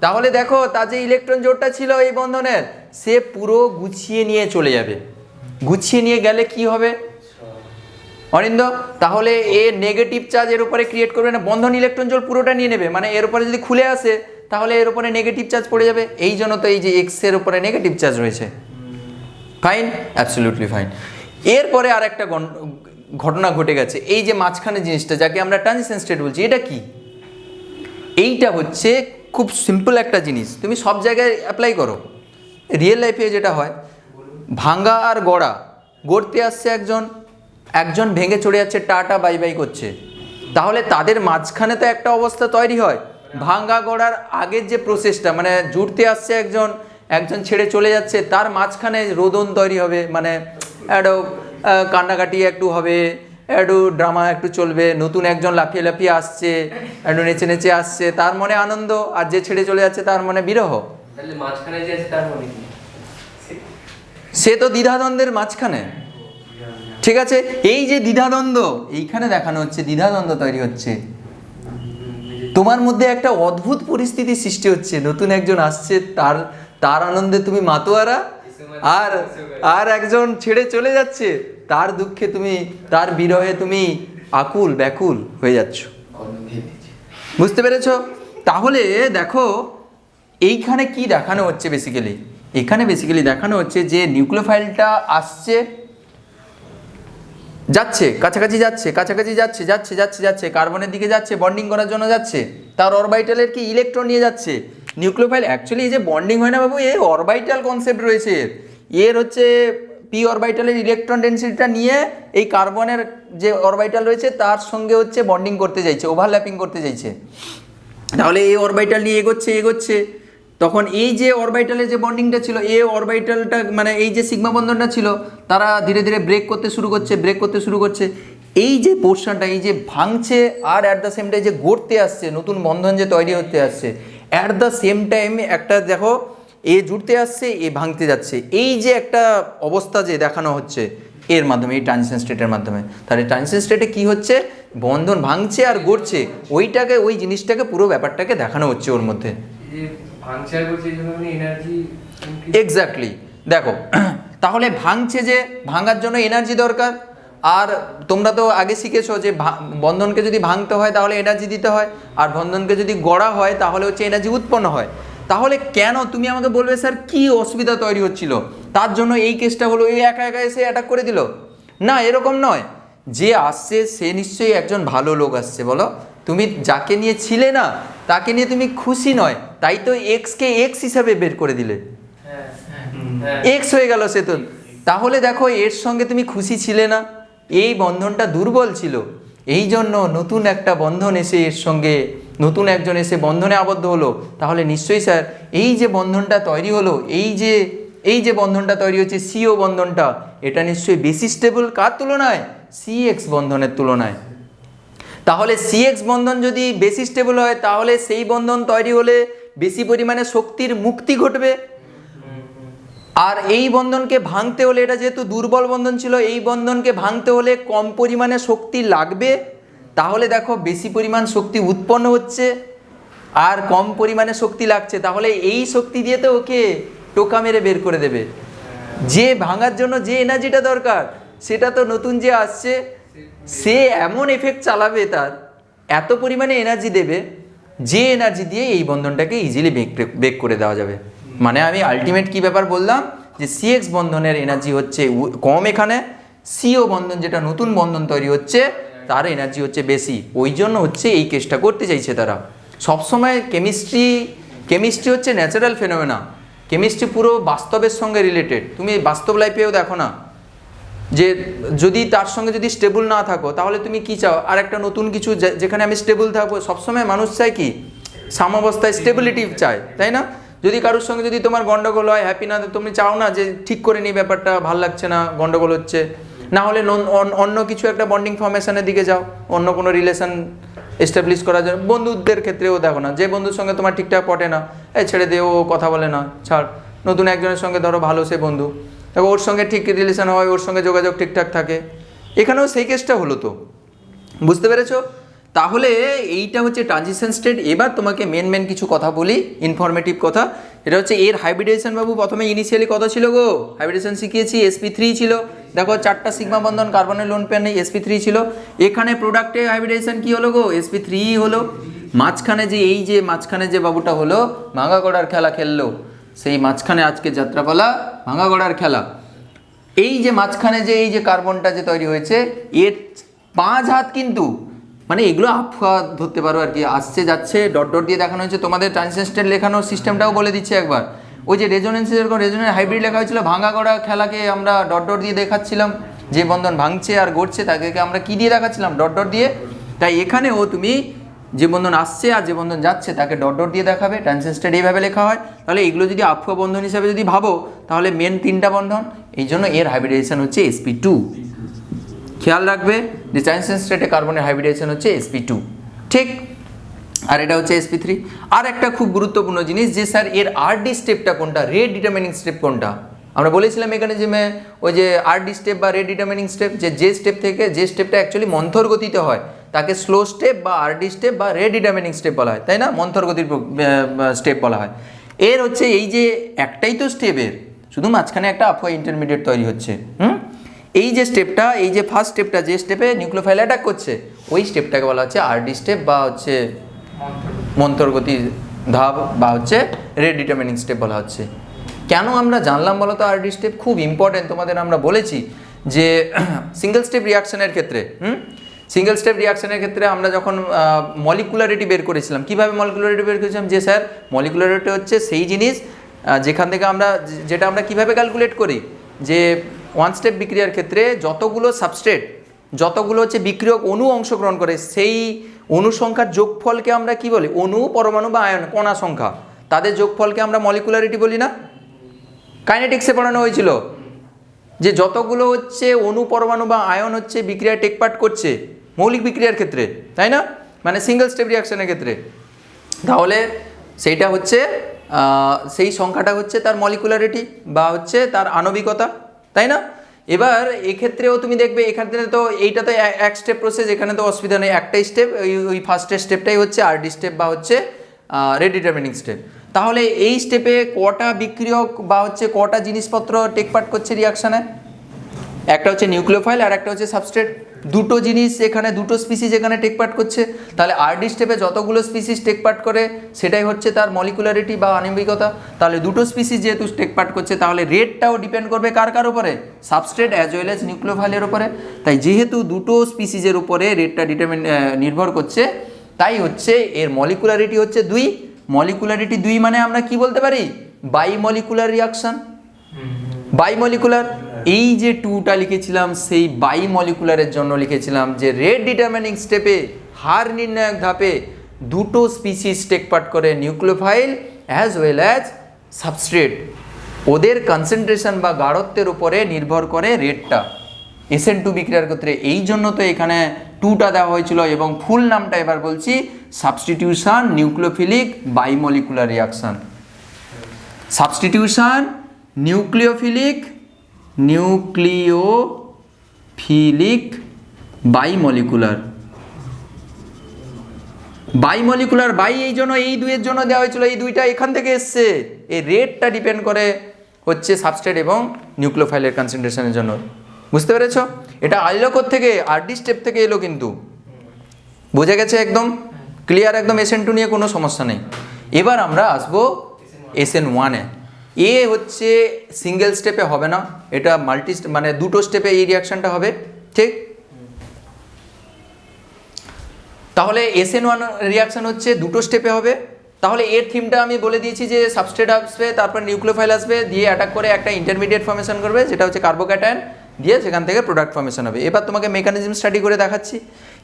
তাহলে দেখো তার যে ইলেকট্রন জোড়টা ছিল এই বন্ধনের, সে পুরো গুছিয়ে নিয়ে চলে যাবে। গুছিয়ে নিয়ে গেলে কি হবে অরিন্দ? তাহলে এ নেগেটিভ চার্জ এর উপরে ক্রিয়েট করবে না, বন্ধন ইলেকট্রন জোড় পুরোটা নিয়ে নেবে, মানে এর উপরে যদি খুলে আসে তাহলে এর উপরে নেগেটিভ চার্জ পড়ে যাবে। এই জন্য তো এই যে এক্স এর উপরে নেগেটিভ চার্জ রয়েছে। Fine, absolutely fine. এরপরে আর একটা ঘটনা ঘটে গেছে, এই যে মাঝখানে জিনিসটা যাকে আমরা ট্রানজিশন স্টেট বলছি, এটা কি? এইটা হচ্ছে খুব সিম্পল একটা জিনিস, তুমি সব জায়গায় অ্যাপ্লাই করো। রিয়েল লাইফে যেটা হয়, ভাঙ্গা আর গড়তে আসছে একজন ভেঙে চড়ে যাচ্ছে, টাটা বাই বাই করছে। তাহলে তাদের মাঝখানে তো একটা অবস্থা তৈরি হয়, ভাঙ্গা গড়ার আগের যে প্রসেসটা, মানে জুড়তে আসছে একজন ছেড়ে চলে যাচ্ছে, তার মাঝখানে রোদন তৈরি হবে, মানে একটু কান্নাকাটি একটু হবে, একটু ড্রামা একটু চলবে, নতুন একজন লাফিয়ে লাফিয়ে আসছে, একটু নেচে নেচে আসছে, তার মনে আনন্দ, আর যে ছেড়ে চলে যাচ্ছে তার মনে বিরহ। সে তো দ্বিধাদ্বন্দ্বের মাঝখানে, ঠিক আছে? এই যে দ্বিধাদ্বন্দ্ব এইখানে দেখানো হচ্ছে, দ্বিধাদ্বন্দ্ব তৈরি হচ্ছে, তোমার মধ্যে একটা অদ্ভুত পরিস্থিতি সৃষ্টি হচ্ছে। নতুন একজন আসছে, তার আনন্দে তুমি মাতোয়ারা, আর একজন ছেড়ে চলে যাচ্ছে, তার দুঃখে তুমি, তার বিরহে তুমি আকুল ব্যাকুল হয়ে যাচ্ছ। বুঝতে পেরেছো? তাহলে দেখো এইখানে কি দেখানো হচ্ছে বেসিক্যালি, এখানে বেসিক্যালি দেখানো হচ্ছে যে নিউক্লিওফাইলটা আসছে, যাচ্ছে কাছাকাছি যাচ্ছে, কার্বনের দিকে যাচ্ছে, বন্ডিং করার জন্য যাচ্ছে, তার অরবাইটালের কি ইলেকট্রন নিয়ে যাচ্ছে। নিউক্লিওফাইল অ্যাকচুয়ালি এই যে বন্ডিং হয় না বাবু, এর অরবাইটাল কনসেপ্ট রয়েছে, এর হচ্ছে পি অরবাইটালের ইলেকট্রন ডেনসিটিটা নিয়ে এই কার্বনের যে অরবাইটাল রয়েছে তার সঙ্গে হচ্ছে বন্ডিং করতে চাইছে, ওভারল্যাপিং করতে চাইছে। তাহলে এই অরবাইটাল নিয়ে এগোচ্ছে, তখন এই যে অরবাইটালের যে বন্ডিংটা ছিল, এই অরবাইটালটা মানে এই যে সিগমা বন্ধনটা ছিল, তারা ধীরে ধীরে ব্রেক করতে শুরু করছে। এই যে পোর্শনটা, এই যে ভাঙছে আর অ্যাট দ্য সেম টাইম যে গড়তে আসছে, নতুন বন্ধন যে তৈরি হতে আসছে, অ্যাট দ্য সেম টাইম একটা দেখো এ জুড়তে আসছে, এ ভাঙতে যাচ্ছে, এই যে একটা অবস্থা যে দেখানো হচ্ছে এর মাধ্যমে, এই ট্রানজিশন স্টেটের মাধ্যমে। তাহলে ট্রানজিশন স্টেটে কি হচ্ছে, বন্ধন ভাঙছে আর গড়ছে, ওই জিনিসটাকে পুরো ব্যাপারটাকে দেখানো হচ্ছে ওর মধ্যে। এক্স্যাক্টলি, দেখো তাহলে ভাঙছে, যে ভাঙার জন্য এনার্জি দরকার, আর তোমরা তো আগে শিখেছো যে বন্ধনকে যদি ভাঙতে হয় তাহলে এনার্জি দিতে হয়, আর বন্ধনকে যদি গড়া হয় তাহলে হচ্ছে এনার্জি উৎপন্ন হয়। তাহলে কেন, তুমি আমাকে বলবে স্যার কি অসুবিধা তৈরি হচ্ছিল, তার জন্য এই কেসটা হলো, এই একা এসে অ্যাটাক করে দিল? না, এরকম নয়। যে আসছে সে নিশ্চয়ই একজন ভালো লোক আসছে, বলো? তুমি যাকে নিয়ে ছিলে না তাকে নিয়ে তুমি খুশি নয়, তাই তো এক্সকে এক্স হিসাবে বের করে দিলে, এক্স হয়ে গেল সে তো। তাহলে দেখো এর সঙ্গে তুমি খুশি ছিলে না, এই বন্ধনটা দুর্বল ছিল, এই জন্য নতুন একটা বন্ধন এসে এর সঙ্গে নতুন একজন এসে বন্ধনে আবদ্ধ হলো। তাহলে নিশ্চয়ই স্যার এই যে বন্ধনটা তৈরি হলো, এই যে বন্ধনটা তৈরি হচ্ছে সিও বন্ধনটা, এটা নিশ্চয়ই বেশি স্টেবল কার তুলনায়, সিএক্স বন্ধনের তুলনায়। তাহলে সিএক্স বন্ধন যদি বেশি স্টেবল হয় তাহলে সেই বন্ধন তৈরি হলে বেশি পরিমাণে শক্তির মুক্তি ঘটবে, আর এই বন্ধনকে ভাঙতে হলে, এটা যেহেতু দুর্বল বন্ধন ছিল, এই বন্ধনকে ভাঙতে হলে কম পরিমাণে শক্তি লাগবে। তাহলে দেখো বেশি পরিমাণ শক্তি উৎপন্ন হচ্ছে আর কম পরিমাণে শক্তি লাগছে, তাহলে এই শক্তি দিয়ে তো ওকে টোকা মেরে বের করে দেবে। যে ভাঙার জন্য যে এনার্জিটা দরকার সেটা তো নতুন যে আসছে সে এমন এফেক্ট চালাবে, তার এত পরিমাণে এনার্জি দেবে যে এনার্জি দিয়ে এই বন্ধনটাকে ইজিলি ব্রেক করে দেওয়া যাবে। মানে আমি আলটিমেট কি ব্যাপার বললাম যে সিএক্স বন্ধনের এনার্জি হচ্ছে কম, এখানে সিও বন্ধন যেটা নতুন বন্ধন তৈরি হচ্ছে তার এনার্জি হচ্ছে বেশি, ওই জন্য হচ্ছে এই কেসটা করতে চাইছে তারা। সবসময় কেমিস্ট্রি হচ্ছে ন্যাচারাল ফেনোমেনা, কেমিস্ট্রি পুরো বাস্তবের সঙ্গে রিলেটেড। তুমি বাস্তব লাইফেও দেখো না যে যদি তার সঙ্গে যদি স্টেবল না থাকো তাহলে তুমি কি চাও, আর একটা নতুন কিছু যেখানে আমি স্টেবল থাকবো। সবসময় মানুষ চায় কি সাম্যাবস্থায় স্টেবিলিটি চায়, তাই না? যদি কারোর সঙ্গে যদি তোমার গন্ডগোল হয়, হ্যাপি না, তুমি চাও না যে ঠিক করে নিই ব্যাপারটা, ভাল লাগছে না, গন্ডগোল হচ্ছে, না হলে অন্য কিছু একটা বন্ডিং ফর্মেশনের দিকে যাও, অন্য কোনো রিলেশন এস্টাবলিশ করার জন্য। বন্ধুদের ক্ষেত্রেও দেখো না, যে বন্ধুর সঙ্গে তোমার ঠিকঠাক পটে না, এই ছেড়ে দিয়ে, ও কথা বলে না, ছাড়। নতুন একজনের সঙ্গে ধরো ভালো সে বন্ধু, দেখো ওর সঙ্গে ঠিক রিলেশন হয়, ওর সঙ্গে যোগাযোগ ঠিকঠাক থাকে। এখানেও সেই কেসটা হলো, তো বুঝতে পেরেছো? তাহলে এইটা হচ্ছে ট্রানজিশন স্টেট। এবার তোমাকে মেন কিছু কথা বলি, ইনফরমেটিভ কথা। এটা হচ্ছে এর হাইব্রিডেশন। বাবু প্রথমে ইনিশিয়ালি কত ছিল গো? হাইব্রিডেশন শিখিয়েছি, sp3 ছিল। দেখো 4টা সিগমা বন্ধন, কার্বনের লোন পেয়ার নেই, sp3 ছিল। এখানে প্রোডাক্টে হাইব্রিডেশন কি হলো গো? sp3 হলো। মাঝখানে যে এই যে মাঝখানে যে বাবুটা হলো ভাঙা গড়ার খেলা খেললো, সেই মাঝখানে আজকে যাত্রাপালা ভাঙা গড়ার খেলা। এই যে মাঝখানে যে এই যে কার্বনটা যে তৈরি হয়েছে, এর 5 হাত কিন্তু, মানে এগুলো আফওয়া ধরতে পারো আর কি, আসছে যাচ্ছে, ডট ডট দিয়ে দেখানো হয়েছে। তোমাদের ট্রানজিশন স্টেট লেখানোর সিস্টেমটাও বলে দিচ্ছে একবার। ওই যে রেজোনেন্সে যেরকম রেজোনেন্স হাইব্রিড লেখা হয়েছিল, ভাঙা গড়া খেলাকে আমরা ডট ডট দিয়ে দেখাচ্ছিলাম। যে বন্ধন ভাঙছে আর গড়ছে তাকে আমরা কি দিয়ে দেখাচ্ছিলাম? ডট ডট দিয়ে। তাই এখানেও তুমি যে বন্ধন আসছে আর যে বন্ধন যাচ্ছে তাকে ডট ডট দিয়ে দেখাবে। ট্রানজিশন স্টেট এইভাবে লেখা হয়। তাহলে এগুলো যদি আফওয়া বন্ধন হিসাবে যদি ভাবো, তাহলে মেন 3টা বন্ধন, এই জন্য এর হাইব্রিডেশন হচ্ছে sp2। খেয়াল রাখবে যে ট্রানজিশন স্টেটে কার্বনের হাইব্রিডেশন হচ্ছে sp2, ঠিক? আর এটা হচ্ছে sp3। আর একটা খুব গুরুত্বপূর্ণ জিনিস যে স্যার এর আরডি স্টেপটা কোনটা, রেট ডিটারমিনিং স্টেপ কোনটা? আমরা বলেছিলাম মেকানিজমে ওই যে আরডি স্টেপ বা রেট ডিটারমিনিং স্টেপ, যে স্টেপ থেকে যে স্টেপটা অ্যাকচুয়ালি মন্থর গতিতে হয় তাকে স্লো স্টেপ বা আরডি স্টেপ বা রেট ডিটারমিনিং স্টেপ বলা হয়, তাই না? মন্থর গতির স্টেপ বলা হয়। এর হচ্ছে এই যে একটাই তো স্টেপের, শুধু মাঝখানে একটা আফওয়া ইন্টারমিডিয়েট তৈরি হচ্ছে। এই যে স্টেপটা, এই যে ফার্স্ট স্টেপটা, যে স্টেপে নিউক্লিওফাইল অ্যাটাক করছে, ওই স্টেপটাকে বলা হচ্ছে আরডি স্টেপ বা হচ্ছে মন্তরগতি ধাপ বা হচ্ছে রেট ডিটারমিনিং স্টেপ বলা হচ্ছে। কেন আমরা জানলাম বলো তো আরডি স্টেপ? খুব ইম্পর্টেন্ট। তোমাদের আমরা বলেছি যে সিঙ্গেল স্টেপ রিয়াকশনের ক্ষেত্রে সিঙ্গেল স্টেপ রিয়াকশনের ক্ষেত্রে আমরা যখন মলিকুলারিটি বের করেছিলাম, কীভাবে মলিকুলারিটি বের করেছিলাম? যে স্যার মলিকুলারিটি হচ্ছে সেই জিনিস যেখান থেকে যেটা আমরা কীভাবে ক্যালকুলেট করি, যে ওয়ান স্টেপ বিক্রিয়ার ক্ষেত্রে যতগুলো সাবস্ট্রেট, যতগুলো হচ্ছে বিক্রিয়ক অণু অংশগ্রহণ করে, সেই অণু সংখ্যার যোগফলকে আমরা কি বলি? অণু, পরমাণু বা আয়ন, কণা সংখ্যা, তাদের যোগফলকে আমরা মলিকুলারিটি বলি না? কাইনেটিক্সে পড়ানো হয়েছিল যে যতগুলো হচ্ছে অণু, পরমাণু বা আয়ন হচ্ছে বিক্রিয়ায় টেক পার্ট করছে মৌলিক বিক্রিয়ার ক্ষেত্রে, তাই না? মানে সিঙ্গেল স্টেপ রিয়াকশনের ক্ষেত্রে, তাহলে সেইটা হচ্ছে সেই সংখ্যাটা হচ্ছে তার মলিকুলারিটি বা হচ্ছে তার আণবিকতা, তাই না? এবার এক্ষেত্রেও তুমি দেখবে এখানে তো এইটা তো এক স্টেপ প্রসেস, এখানে তো অসুবিধা নেই, একটাই স্টেপ, ওই ফার্স্টের স্টেপটাই হচ্ছে আরডি স্টেপ বা হচ্ছে রেট ডিটারমিনিং স্টেপ। তাহলে এই স্টেপে কটা বিক্রিয়ক বা হচ্ছে কটা জিনিসপত্র টেক পার্ট করছে রিয়াকশানে? একটা হচ্ছে নিউক্লিওফাইল আর একটা হচ্ছে সাবস্ট্রেট। দুটো জিনিস এখানে, দুটো স্পিসিস এখানে টেক পার্ট করছে। তাহলে আরডি স্টেপে যতগুলো স্পিসিস টেক পার্ট করে সেটাই হচ্ছে তার মলিকুলারিটি বা আণবিকতা। তাহলে দুটো স্পিসিস যেহেতু টেক পার্ট করছে, তাহলে রেটটাও ডিপেন্ড করবে কার উপরে? সাবস্ট্রেট অ্যাজ ওয়েল অ্যাজ নিউক্লিওফাইলের উপরে। তাই যেহেতু দুটো স্পিসিসের উপরে রেটটা নির্ভর করছে, তাই হচ্ছে এর মলিকুলারিটি হচ্ছে 2। মলিকুলারিটি 2 মানে আমরা কি বলতে পারি? বাইমলিকুলার রিয়াকশন। বাইমলিকুলার, এই যে 2টা লিখেছিলাম সেই বাইমলিকুলারের জন্য লিখেছিলাম যে রেট ডিটারমিনিং স্টেপে, হার নির্ণায়ক ধাপে দুটো স্পিসিস টেক পার্ট করে, nucleophile as well as substrate. ওদের কনসেন্ট্রেশন বা গাঢ়ত্বের উপরে নির্ভর করে রেটটা SN2 বিক্রিয়ার ক্ষেত্রে। এই জন্য তো এখানে 2টা দেওয়া হয়েছিল, এবং ফুল নামটা এবার বলছি, substitution nucleophilic bimolecular reaction. Substitution nucleophilic bimolecular. Bimolecular bi এই জন্য, এই দুইয়ের জন্য দেওয়া হয়েছিল, এই দুইটা এখান থেকে এসছে। এই রেটটা ডিপেন্ড করে হচ্ছে সাবস্ট্রেট এবং নিউক্লিওফাইলের কনসেন্ট্রেশনের জন্য। বুঝতে পেরেছ? এটা আইলো থেকে আরডি স্টেপ থেকে এলো, কিন্তু বুঝে গেছে? একদম ক্লিয়ার, একদম SN2 নিয়ে কোনো সমস্যা নেই। এবার আমরা আসবো SN1-এ। এ হচ্ছে সিঙ্গেল স্টেপে হবে না, এটা মানে দুটো স্টেপে এই রিয়াকশনটা হবে, ঠিক? তাহলে SN1 রিয়াকশন হচ্ছে দুটো স্টেপে হবে। তাহলে এর থিমটা আমি বলে দিয়েছি যে সাবস্ট্রেট আসবে, তারপর নিউক্লিওফাইল আসবে, দিয়ে অ্যাটাক করে একটা ইন্টারমিডিয়েট ফর্মেশন করবে, যেটা হচ্ছে কার্বোক্যাটায়ন, দিয়ে সেখান থেকে প্রোডাক্ট ফর্মেশন হবে। এবার তোমাকে মেকানিজম স্টাডি করে দেখাচ্ছি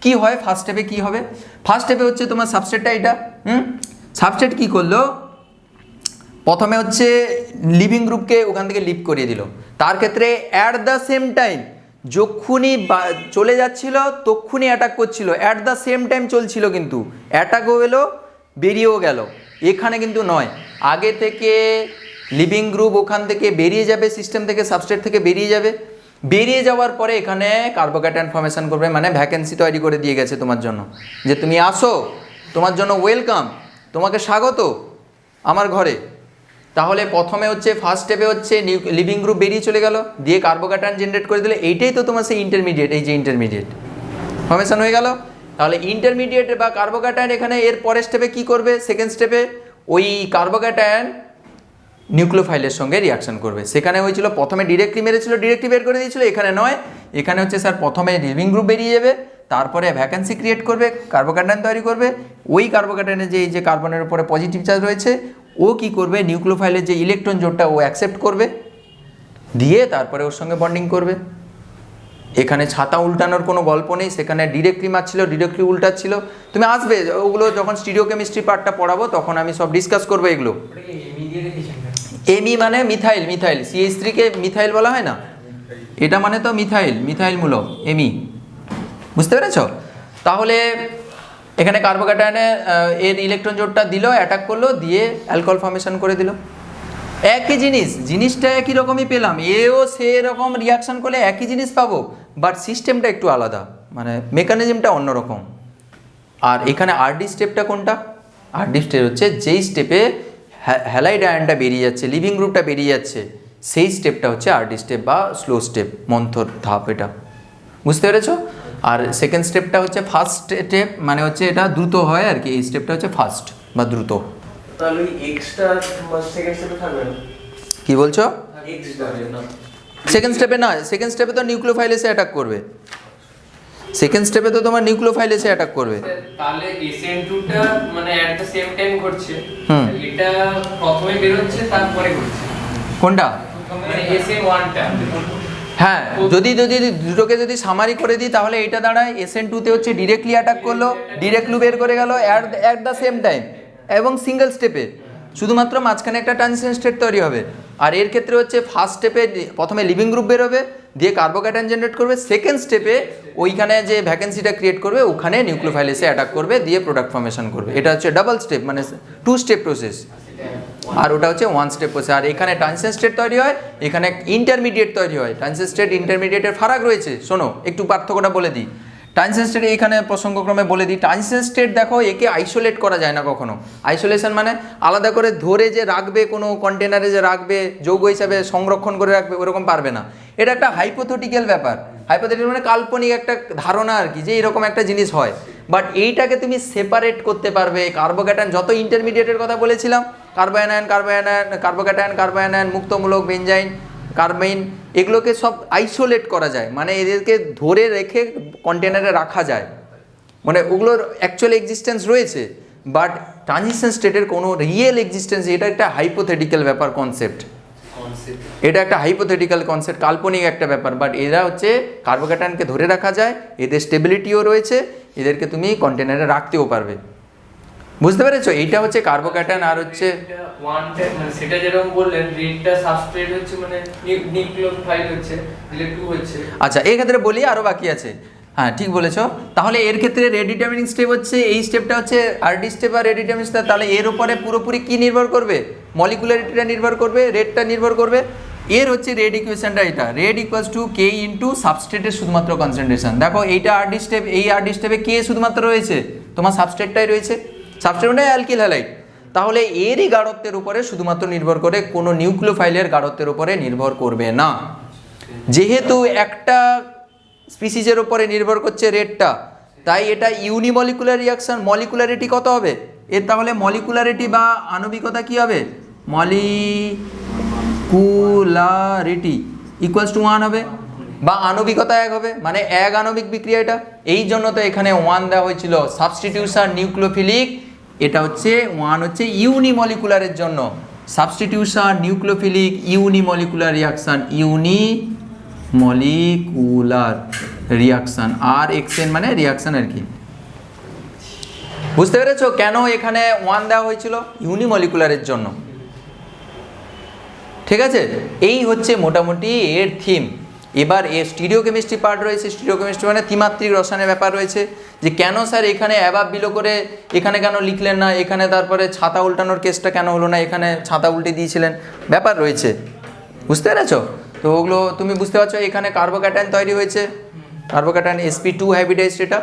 কি হয়। ফার্স্ট স্টেপে কি হবে? ফার্স্ট স্টেপে হচ্ছে তোমার সাবস্ট্রেটটা এটা, সাবস্ট্রেট কি করলো, প্রথমে হচ্ছে লিভিং গ্রুপকে ওখান থেকে লিভ করিয়ে দিল। তার ক্ষেত্রে অ্যাট দ্য সেম টাইম যখনই চলে যাচ্ছিল তখনই অ্যাটাক করছিল, অ্যাট দ্য সেম টাইম চলছিল, কিন্তু অ্যাটাকও এলো বেরিয়েও গেল। এখানে কিন্তু নয়, আগে থেকে লিভিং গ্রুপ ওখান থেকে বেরিয়ে যাবে, সিস্টেম থেকে, সাবস্ট্রেট থেকে বেরিয়ে যাবে, বেরিয়ে যাওয়ার পরে এখানে কার্বোক্যাটায়ন ফর্মেশন করবে, মানে ভ্যাকেন্সি তৈরি করে দিয়ে গেছে তোমার জন্য, যে তুমি আসো, তোমার জন্য ওয়েলকাম, তোমাকে স্বাগত আমার ঘরে। তাহলে প্রথমে হচ্ছে ফার্স্ট স্টেপে হচ্ছে লিভিং গ্রুপ বেরিয়ে চলে গেল, দিয়ে কার্বোক্যাটায়ন জেনারেট করে দিলে, এইটাই তো তোমার সেই ইন্টারমিডিয়েট, এই যে ইন্টারমিডিয়েট ফর্মেশন হয়ে গেল। তাহলে ইন্টারমিডিয়েট বা কার্বোক্যাটায়ন এখানে এর পরের স্টেপে কী করবে? সেকেন্ড স্টেপে ওই কার্বোক্যাটায়ন নিউক্লিওফাইলের সঙ্গে রিয়াকশন করবে। সেখানে হয়েছিল প্রথমে ডিরেক্টলি মেরেছিল, ডিরেক্টলি বের করে দিয়েছিল, এখানে নয়, এখানে হচ্ছে স্যার প্রথমে লিভিং গ্রুপ বেরিয়ে যাবে, তারপরে ভ্যাকেন্সি ক্রিয়েট করবে, কার্বোক্যাটায়ন তৈরি করবে। ওই কার্বোক্যাটায়নের যে এই যে কার্বনের উপরে পজিটিভ চার্জ রয়েছে, ও কি করবে, নিউক্লিওফাইলের যে ইলেকট্রন জোটটা ও অ্যাকসেপ্ট করবে, দিয়ে তারপরে ওর সঙ্গে বন্ডিং করবে। এখানে ছাতা উল্টানোর কোনো গল্প নেই, সেখানে ডিরেক্টলি মারছিল, ডিরেক্টলি উল্টাচ্ছিল। তুমি আসবে, ওগুলো যখন স্টিরিও কেমিস্ট্রি পার্টটা পড়াবো তখন আমি সব ডিসকাস করবো এগুলো। এমি মানে মিথাইল, মিথাইল CH3-কে মিথাইল বলা হয় না, এটা মানে তো মিথাইল, মিথাইলমূলক এমি। বুঝতে পেরেছ? তাহলে এখানে কার্বোক্যাটায়নে এর ইলেকট্রন জোটটা দিল, অ্যাটাক করলো, দিয়ে অ্যালকোহল ফর্মেশন করে দিল। একই জিনিস, জিনিসটা একই রকমই পেলাম, এও সেরকম রিয়াকশন করলে একই জিনিস পাবো, বাট সিস্টেমটা একটু আলাদা, মানে মেকানিজমটা অন্যরকম। আর এখানে আরডি স্টেপটা কোনটা? আরডি স্টেপ হচ্ছে যেই স্টেপে হ্যালাইড আয়নটা বেরিয়ে যাচ্ছে, লিভিং গ্রুপটা বেরিয়ে যাচ্ছে, সেই স্টেপটা হচ্ছে আরডি স্টেপ বা স্লো স্টেপ, মন্থর ধাপ এটা। বুঝতে পেরেছো? আর সেকেন্ড স্টেপটা হচ্ছে ফার্স্ট স্টেপ, মানে হচ্ছে এটা দ্রুত হয় আর কি, এই স্টেপটা হচ্ছে ফার্স্ট বা দ্রুত। তাহলে এক্সট্রা সেকেন্ড স্টেপে থাকবে না? কি বলছো? না, সেকেন্ড স্টেপে না, সেকেন্ড স্টেপে তো নিউক্লিওফাইল এসে অ্যাটাক করবে, সেকেন্ড স্টেপে তো তোমার নিউক্লিওফাইল এসে অ্যাটাক করবে। তাহলে SN2টা মানে এট দ্য সেম টাইম ঘটছে, এটা প্রথমে বের হচ্ছে তারপরে ঘটছে কোনটা? মানে SN1টা। হ্যাঁ, যদি যদি দুটোকে যদি সামারি করে দিই তাহলে এটা দাঁড়ায় SN2-তে হচ্ছে ডিরেক্টলি অ্যাটাক করলো, ডিরেক্টলি বের করে গেল অ্যাট দ্য সেম টাইম এবং সিঙ্গেল স্টেপে, শুধুমাত্র মাঝখানে একটা ট্রানজিশন স্টেট তৈরি হবে। আর এর ক্ষেত্রে হচ্ছে ফার্স্ট স্টেপে প্রথমে লিভিং গ্রুপ বেরোবে, দিয়ে কার্বোক্যাটায়ন জেনারেট করবে, সেকেন্ড স্টেপে ওইখানে যে ভ্যাকেন্সিটা ক্রিয়েট করবে ওখানে নিউক্লিওফাইল এসে অ্যাটাক করবে, দিয়ে প্রোডাক্ট ফর্মেশন করবে। এটা হচ্ছে ডাবল স্টেপ, মানে 2 স্টেপ প্রসেস, আর ওটা হচ্ছে 1 স্টেপ প্রসেস। আর এখানে ট্রানজিশন স্টেট তৈরি হয়, এখানে ইন্টারমিডিয়েট তৈরি হয়। ট্রানজিশন স্টেট ইন্টারমিডিয়েটের ফারাক রয়েছে, শোনো একটু পার্থক্যটা বলে দিই। ট্রানজিশন স্টেট এখানে প্রসঙ্গক্রমে বলে দিই, ট্রানজিশন স্টেট দেখো একে আইসোলেট করা যায় না কখনো। আইসোলেশন মানে আলাদা করে ধরে যে রাখবে, কোনো কন্টেনারে যে রাখবে, যৌগ হিসাবে সংরক্ষণ করে রাখবে, ওরকম পারবে না। এটা একটা হাইপোথেটিক্যাল ব্যাপার, হাইপোথেটিক্যাল মানে কাল্পনিক একটা ধারণা আর কি, যে এরকম একটা জিনিস হয়। বাট এইটাকে তুমি সেপারেট করতে পারবে। কার্বোক্যাটায়ন যত ইন্টারমিডিয়েটের কথা বলেছিলাম, কার্বোয়ানায়ন, কার্বোক্যাটায়ন, কার্বোয়ানায়ন, মুক্তমূলক, বেনজাইন, কার্বাইন, এগুলোকে সব আইসোলেট করা যায়, মানে এদেরকে ধরে রেখে কন্টেনারে রাখা যায়, মানে ওগুলোর অ্যাকচুয়াল এক্সিস্টেন্স রয়েছে, বাট ট্রানজিশন স্টেটের কোনো রিয়েল এক্সিস্টেন্স, এটা একটা হাইপোথেটিক্যাল ব্যাপার, কনসেপ্ট, এটা একটা হাইপোথেটিক্যাল কনসেপ্ট, কাল্পনিক একটা ব্যাপার। বাট এরা হচ্ছে কার্বোক্যাটায়নকে ধরে রাখা যায়, এদের স্টেবিলিটিও রয়েছে, এদেরকে তুমি কন্টেনারে রাখতেও পারবে। বুঝতে পেরেছো? এইটা হচ্ছে কার্বোক্যাটায়ন। আর হচ্ছে ওয়ানটা মানে সেটা যেরকম বললেন, রেডটা সাবস্ট্রেট হচ্ছে মানে নিউক্লিওফাইল হচ্ছে, দিলে 2 হচ্ছে। আচ্ছা, এই ক্ষেত্রে বলি আরও বাকি আছে। হ্যাঁ, ঠিক বলেছো। তাহলে এর ক্ষেত্রে রেড ডিটারমিনিং স্টেপ হচ্ছে এই স্টেপটা হচ্ছে আরডি স্টেপ আর রেড ডিটারমিনিং স্টেপ। তাহলে এর উপরে পুরোপুরি কি নির্ভর করবে? মলিকুলারিটিটা নির্ভর করবে, রেটটা নির্ভর করবে। এর হচ্ছে রেড ইকুয়েশনটা, এটা red equals to K into সাবস্ট্রেটের শুধুমাত্র কনসেন্ট্রেশন। দেখো এইটা আরডি স্টেপ, এই আরডি স্টেপে কে শুধুমাত্র রয়েছে, তোমার সাবস্ট্রেটটাই রয়েছে, সাবস্ট্রেট মানে অ্যালকিল হ্যালাইড। তাহলে এরই গাঢ়ত্বের উপরে শুধুমাত্র নির্ভর করে, কোনো নিউক্লিওফাইলের গাঢ়ত্বের উপরে নির্ভর করবে না। যেহেতু একটা স্পিসিসের উপরে নির্ভর করছে রেটটা, তাই এটা ইউনিমলিকুলার রিয়াকশন। মলিকুলারিটি কত হবে এর, তাহলে মলিকুলারিটি বা আণবিকতা কি হবে, মলিকুলারিটি ইকুয়ালস টু 1 হবে, বা আণবিকতা 1 হবে, মানে এক আণবিক বিক্রিয়া এটা। এই জন্য তো এখানে 1 দেওয়া হয়েছিল। সাবস্টিটিউশন নিউক্লিওফিলিক, এটা হচ্ছে 1 হচ্ছে ইউনিমলিকুলারের জন্য। সাবস্টিটিউশন নিউক্লিওফিলিক ইউনিমলিকুলার রিয়াকশন, ইউনিমলিকুলার রিয়াকশন, আর এক্সএন মানে রিয়াকশন আর কি। বুঝতে পেরেছো কেন এখানে 1 দেওয়া হয়েছিল, ইউনিমলিকুলারের জন্য। ঠিক আছে, এই হচ্ছে মোটামুটি এর থিম। এবার এর স্টিরিওকেমিস্ট্রি পার্ট রয়েছে। স্টিরিওকেমিস্ট্রি মানে ত্রিমাত্রিক রসায়নের ব্যাপার রয়েছে, যে কেন স্যার এখানে অ্যাবাব বিলো করে এখানে কেন লিখলেন না, এখানে তারপরে ছাতা উল্টানোর কেসটা কেন হলো না, এখানে ছাতা উল্টে দিয়েছিলেন, ব্যাপার রয়েছে। বুঝতে পেরেছো? তো ওগুলো তুমি বুঝতে পারছো। এখানে কার্বোক্যাটায়ন তৈরি হয়েছে, কার্বোক্যাটায়ন sp2 হাইব্রিডাইজড এটা,